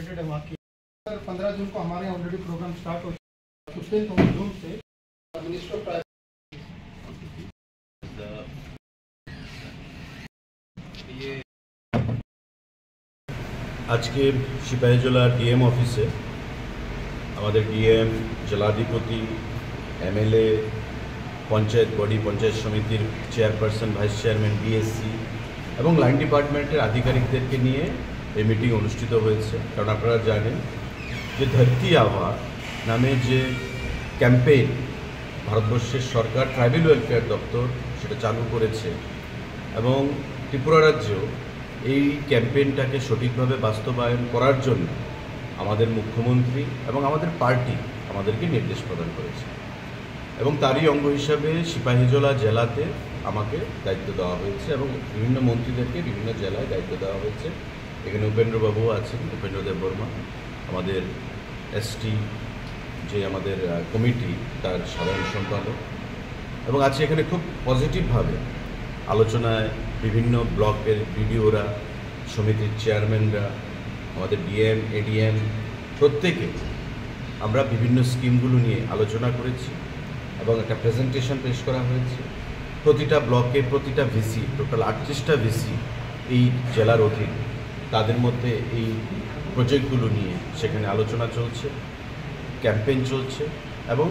Updated है वहाँ की। 15 जून को हमारे यहाँ ऑलरेडी प्रोग्राम स्टार्ट हो चुका है। 15 जून से मिनिस्टर ऑफ ट्रांसपोर्ट आज के সিপাহীজলা ডিএম অফিসে আমাদের ডিএম জেলাধিপতি এমএলএ পঞ্চায়েত বডি পঞ্চায়েত সমিতির চেয়ারপারসন ভাইস চেয়ারম্যান ডিএসসি এবং লাইন ডিপার্টমেন্টের আধিকারিকদেরকে নিয়ে এই মিটিং অনুষ্ঠিত হয়েছে। কারণ আপনারা জানেন যে ধরতি আভা নামে যে ক্যাম্পেইন ভারতবর্ষের সরকার ট্রাইবাল ওয়েলফেয়ার দপ্তর সেটা চালু করেছে এবং ত্রিপুরা রাজ্য এই ক্যাম্পেইনটাকে সঠিকভাবে বাস্তবায়ন করার জন্য আমাদের মুখ্যমন্ত্রী এবং আমাদের পার্টি আমাদেরকে নির্দেশ প্রদান করেছে এবং তারই অঙ্গ হিসাবে সিপাহীজলা জেলাতে আমাকে দায়িত্ব দেওয়া হয়েছে এবং বিভিন্ন মন্ত্রীদেরকে বিভিন্ন জেলায় দায়িত্ব দেওয়া হয়েছে। এখানে উপেন্দ্রবাবু আছেন, উপেন্দ্র দেববর্মা, আমাদের এসটি যে আমাদের কমিটি তার সাধারণ সম্পাদক, এবং আছে এখানে খুব পজিটিভভাবে আলোচনায় বিভিন্ন ব্লকের বিডিওরা, সমিতির চেয়ারম্যানরা, আমাদের ডিএম এডিএম প্রত্যেকে আমরা বিভিন্ন স্কিমগুলো নিয়ে আলোচনা করেছি এবং একটা প্রেজেন্টেশন পেশ করা হয়েছে। প্রতিটা ব্লকে প্রতিটা ভিসি, টোটাল 38টা ভিসি এই জেলার অধীন, তাদের মধ্যে এই প্রজেক্টগুলো নিয়ে সেখানে আলোচনা চলছে, ক্যাম্পেইন চলছে এবং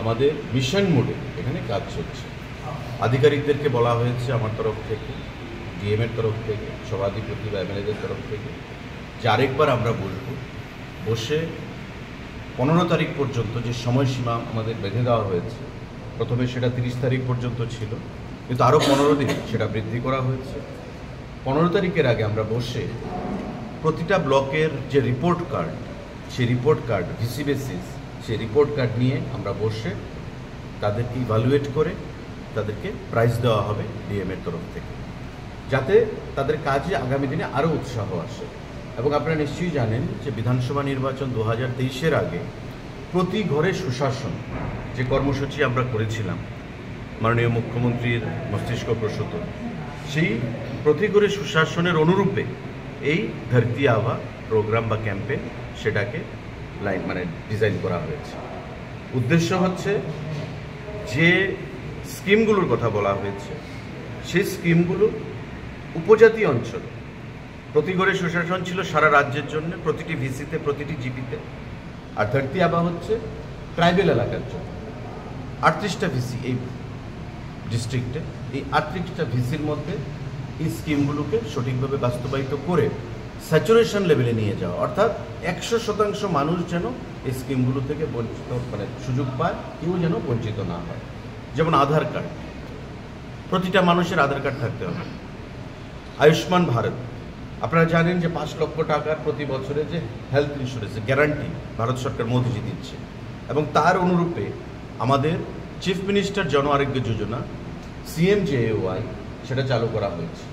আমাদের মিশন মোডে এখানে কাজ চলছে। আধিকারিকদেরকে বলা হয়েছে আমার তরফ থেকে, ডিএমের তরফ থেকে, সভাধিপতি বা এমএলএদের তরফ থেকে যে আরেকবার আমরা বসে 15 তারিখ পর্যন্ত যে সময়সীমা আমাদের বেঁধে দেওয়া হয়েছে, প্রথমে সেটা 30 তারিখ পর্যন্ত ছিল, কিন্তু আরও 15 দিন সেটা বৃদ্ধি করা হয়েছে। 15 তারিখের আগে আমরা বসে প্রতিটা ব্লকের যে রিপোর্ট কার্ড, সেই রিপোর্ট কার্ড ভিসি বেসিস, সেই রিপোর্ট কার্ড নিয়ে আমরা বসে তাদেরকে ইভ্যালুয়েট করে তাদেরকে প্রাইজ দেওয়া হবে ডিএমের তরফ থেকে, যাতে তাদের কাজে আগামী দিনে আরও উৎসাহ আসে। এবং আপনারা নিশ্চয়ই জানেন যে বিধানসভা নির্বাচন 2023-এর আগে প্রতি ঘরে সুশাসন যে কর্মসূচি আমরা করেছিলাম মাননীয় মুখ্যমন্ত্রীর মস্তিষ্ক প্রসূত, সেই প্রতি ঘরে সুশাসনের অনুরূপে এই ধরতি আভা প্রোগ্রাম বা ক্যাম্পেইন সেটাকে ডিজাইন করা হয়েছে। উদ্দেশ্য হচ্ছে যে স্কিমগুলোর কথা বলা হয়েছে সেই স্কিমগুলো উপজাতি অঞ্চলে, প্রতি ঘরে সুশাসন ছিল সারা রাজ্যের জন্য, প্রতিটি ভিসিতে, প্রতিটি জিপিতে, আর ধরতি আভা হচ্ছে ট্রাইবেল এলাকার জন্য। 38টা ভিসি এই ডিস্ট্রিক্টে, এই 38টা ভিসির মধ্যে এই স্কিমগুলোকে সঠিকভাবে বাস্তবায়িত করে স্যাচুরেশন লেভেলে নিয়ে যাওয়া, অর্থাৎ 100% মানুষ যেন এই স্কিমগুলো থেকে বঞ্চিত সুযোগ পায়, কেউ যেন বঞ্চিত না হয়। যেমন আধার কার্ড, প্রতিটা মানুষের আধার কার্ড থাকতে হবে। আয়ুষ্মান ভারত, আপনারা জানেন যে 5 লক্ষ টাকার প্রতি বছরে যে হেলথ ইন্স্যুরেন্সের গ্যারান্টি ভারত সরকার মোদিজি দিচ্ছে, এবং তার অনুরূপে আমাদের চিফ মিনিস্টার জন আরোগ্য যোজনা CMJAY সেটা চালু করা হয়েছে।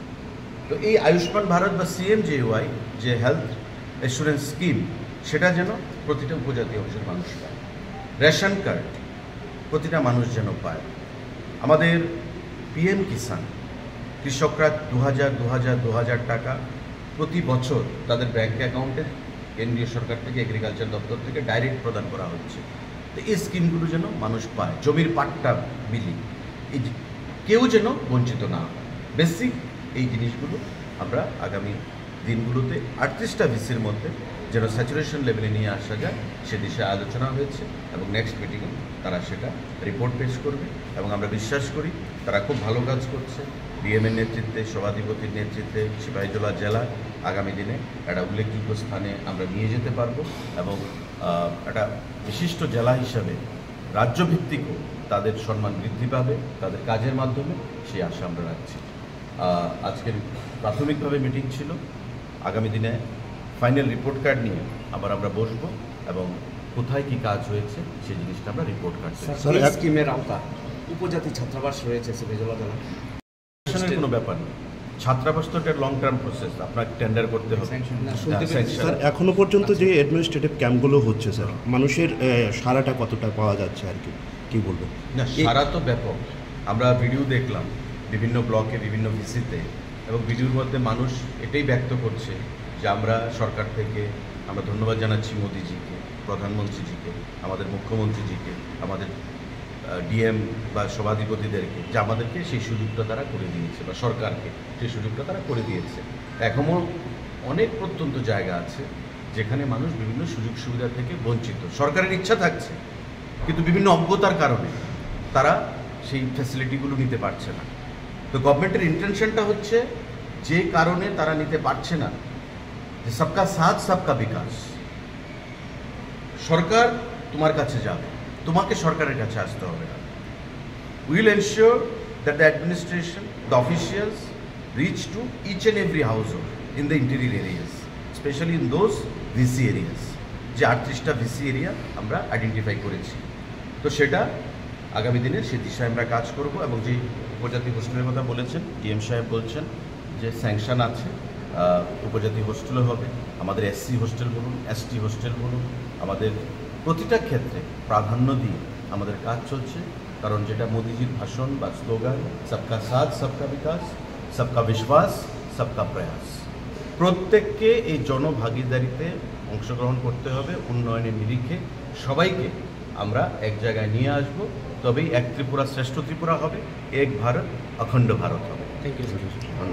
তো এই আয়ুষ্মান ভারত বা CMJAY যে হেলথ ইন্স্যুরেন্স স্কিম, সেটা যেন প্রতিটা উপজাতি অংশের মানুষ পায়। রেশন কার্ড প্রতিটা মানুষ যেন পায়। আমাদের PM কিষাণ, কৃষকরা 2000 টাকা প্রতি বছর তাদের ব্যাঙ্ক অ্যাকাউন্টে কেন্দ্রীয় সরকার থেকে, এগ্রিকালচার দপ্তর থেকে ডাইরেক্ট প্রদান করা হচ্ছে। তো এই স্কিমগুলো যেন মানুষ পায়। জমির পাট্টা বিলি, এই কেউ যেন বঞ্চিত না হয়। বেসিক এই জিনিসগুলো আমরা আগামী দিনগুলোতে 38টা ভিসির মধ্যে যেন স্যাচুরেশন লেভেলে নিয়ে আসা যায় সে দিশায় আলোচনা হয়েছে, এবং নেক্সট মিটিংয়ে তারা সেটা রিপোর্ট পেশ করবে এবং আমরা বিশ্বাস করি তারা খুব ভালো কাজ করছে। ডিএমের নেতৃত্বে, সভাধিপতির নেতৃত্বে সিপাহীজলা জেলা আগামী দিনে একটা উল্লেখযোগ্য স্থানে আমরা নিয়ে যেতে পারবো এবং একটা বিশিষ্ট জেলা হিসাবে রাজ্যভিত্তিকও তাদের সম্মান বৃদ্ধি পাবে তাদের কাজের মাধ্যমে, সেই আশা আমরা রাখছি। আজকের প্রাথমিকভাবে মিটিং ছিল, আগামী দিনে ফাইনাল রিপোর্ট কার্ড নিয়ে আবার আমরা বসবো এবং কোথায় কি কাজ হয়েছে সেই জিনিসটা আমরা রিপোর্ট কার্ড স্কিমের আওতা উপজাতি ছাত্রাবাস রয়েছে সিপাহীজলা জেলা, কোনো ব্যাপার নেই। ছাত্রাবাস তো একটা লং টার্ম প্রসেস, আপনাকে টেন্ডার করতে হবে। স্যার এখনো পর্যন্ত যে অ্যাডমিনিস্ট্রেটিভ ক্যাম্পগুলো হচ্ছে স্যার, মানুষের সারাটা কতটা পাওয়া যাচ্ছে আর কি বলবো? না, সারা তো ব্যাপক। আমরা ভিডিও দেখলাম বিভিন্ন ব্লকে, বিভিন্ন ভিসিতে, এবং ভিডিওর মধ্যে মানুষ এটাই ব্যক্ত করছে যে আমরা সরকার থেকে আমরা ধন্যবাদ জানাচ্ছি মোদিজিকে, প্রধানমন্ত্রীজিকে, আমাদের মুখ্যমন্ত্রীজিকে, আমাদের ডিএম বা সভাধিপতিদেরকে, যে আমাদেরকে সেই সুযোগটা তারা করে দিয়েছে, বা সরকারকে সেই সুযোগটা তারা করে দিয়েছে। এখনও অনেক প্রত্যন্ত জায়গা আছে যেখানে মানুষ বিভিন্ন সুযোগ সুবিধা থেকে বঞ্চিত। সরকারের ইচ্ছা থাকছে, কিন্তু বিভিন্ন অজ্ঞতার কারণে তারা সেই ফ্যাসিলিটিগুলো নিতে পারছে না। তো গভর্নমেন্টের ইন্টেনশনটা হচ্ছে, যে কারণে তারা নিতে পারছে না, যে সবকা সাথ সবকা বিকাশ। সরকার তোমার কাছে যাবে, তোমাকে সরকারের কাছে আসতে হবে না। Will ensure that the administration, the officials reach to each and every household in the interior areas, specially in those VC areas. যে 38টা ভিসি এরিয়া আমরা আইডেন্টিফাই করেছি, তো সেটা আগামী দিনে সে দিশায় আমরা কাজ করব। এবং যে উপজাতি হোস্টেলের কথা বলেছেন, ডিএম সাহেব বলছেন যে স্যাংশন আছে, উপজাতি হোস্টেলও হবে, আমাদের এসসি হোস্টেল বলুন, এসটি হোস্টেল বলুন, আমাদের প্রতিটা ক্ষেত্রে প্রাধান্য দিয়ে আমাদের কাজ চলছে। কারণ যেটা মোদিজির ভাষণ বা স্লোগান, সবকা সাথ সবকা বিকাশ, সবকা বিশ্বাস সবকা প্রয়াস, প্রত্যেককে এই জনভাগিদারিতে অংশগ্রহণ করতে হবে। উন্নয়নের নিরিখে সবাইকে আমরা এক জায়গায় নিয়ে আসব, তবেই এক ত্রিপুরা শ্রেষ্ঠ ত্রিপুরা হবে, এক ভারত অখণ্ড ভারত হবে। Thank you. ধন্যবাদ।